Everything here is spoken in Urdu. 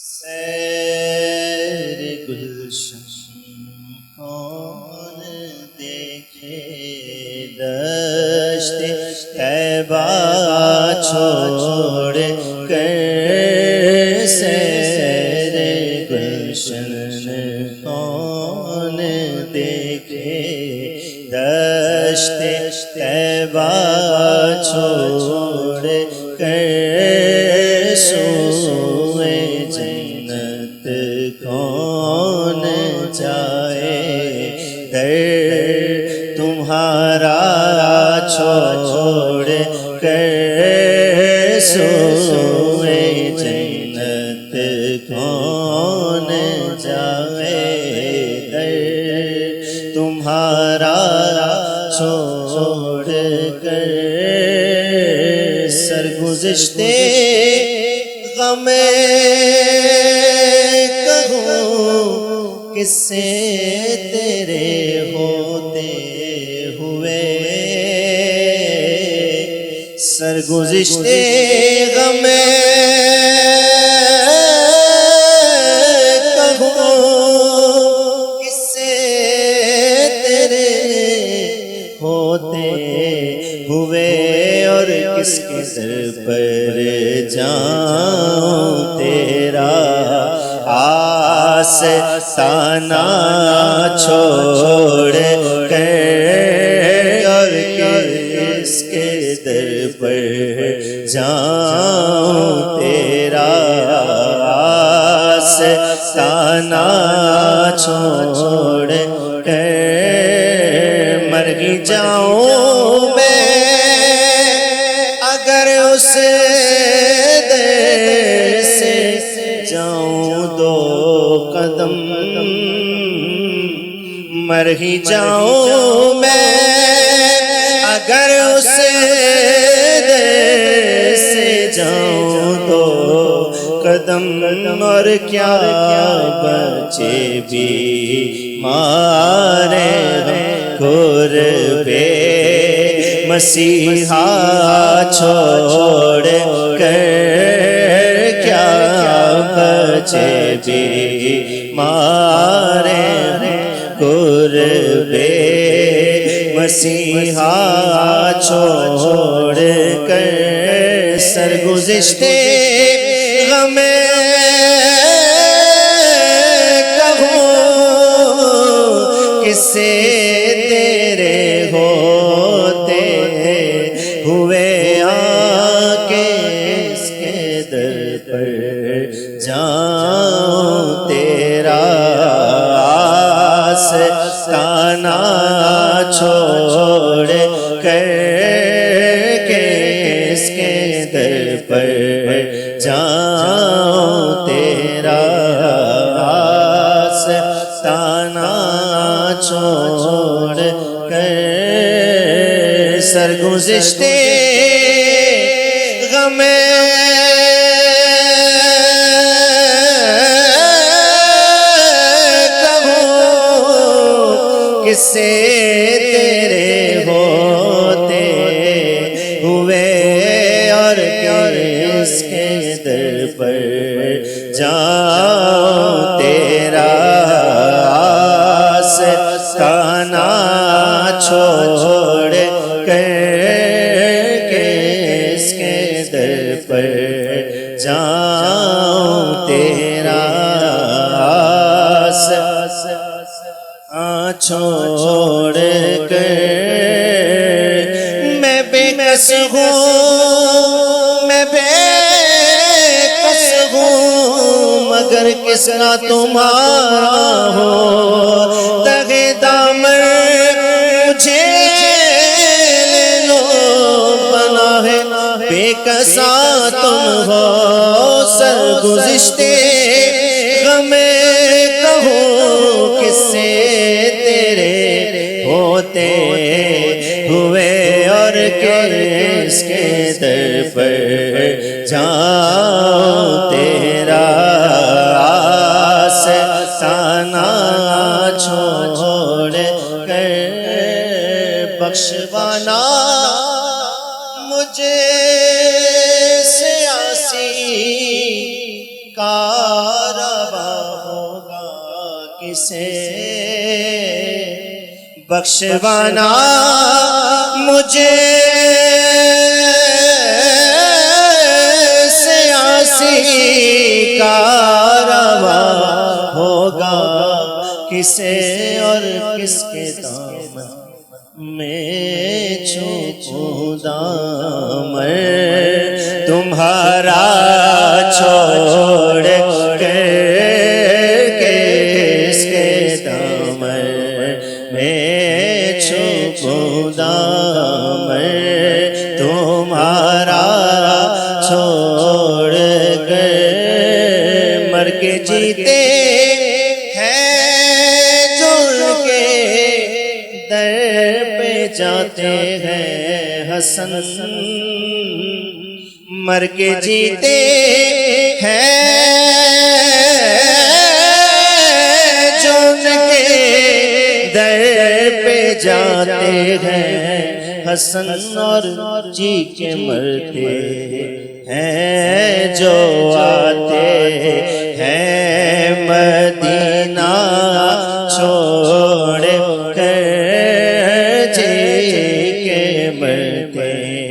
سیر گلشن کون دیکھے دشت طیبہ چھوڑ کر سیر گلشن کون دیکھے دشت طیبہ چھوڑ کر سوئے جنت کون جائے در تمہارا چھوڑ کر سوئے جنت کون جائے در تمہارا چھوڑ کر سرگزشتے غم کہوں کس سے تیرے ہوتے ہوئے سرگزشتے غم کہوں کس سے تیرے ہوتے ہوئے اور کس کے در پر جاؤں تیرا آستانہ چھوڑ کر اور کس کے در پر جاؤں تیرا آستانہ چھوڑ کر مر ہی جاؤں میں اگر اس در سے جاؤں دو قدم مر ہی جاؤں میں اگر اس در سے جاؤں دو قدم اور کیا بچے بیمارے قربے مسیحا چھوڑ کر کیا بچے بیمارے قربے مسیحا چھوڑ کر سرگزشتے غم کہوں کس سے تیرے ہوتے ہوئے آکے اس کے در پر جاؤں تیرا آستانہ چھوڑ کر کے اس کے در پر جاؤں تیرا آستانہ چھوڑ کر سرگزشتے غم کہوں کس سے تیرے ہوتے ہوئے اور کس کے در پر جاؤں تیرا آستانہ چھوڑ کر کس کے در پر جاؤں تیرا آستانہ چھوڑ کر میں بے کس ہوں میں بے کس ہوں مگر کس کا تمہارا ہو تغے دامن مجھے لے لو بنا ہے بے کسا تم ہو سرگزشتے غم کہوں کس سے تیرے ہوتے ہوئے اور کس کے در پر جاؤں تیرا آستانہ چھوڑ کر بخشوانا مجھے سیاسی کا روا ہوگا کسے بخشوانا مجھے سیاسی کا روا ہوگا کسے اور کس کے دامن میں چھوپوں دامن تمہارا چھوڑ کر کس کے دامن میں چھوپوں دامن تمہارا چھوڑ کر مر کے جیتے جاتے ہیں حسن مر کے جیتے ہیں جو ان کے در پہ جاتے ہیں حسن اور جی کے مرتے ہیں جو آتے ہیں مدینہ چھوڑ کر مرتے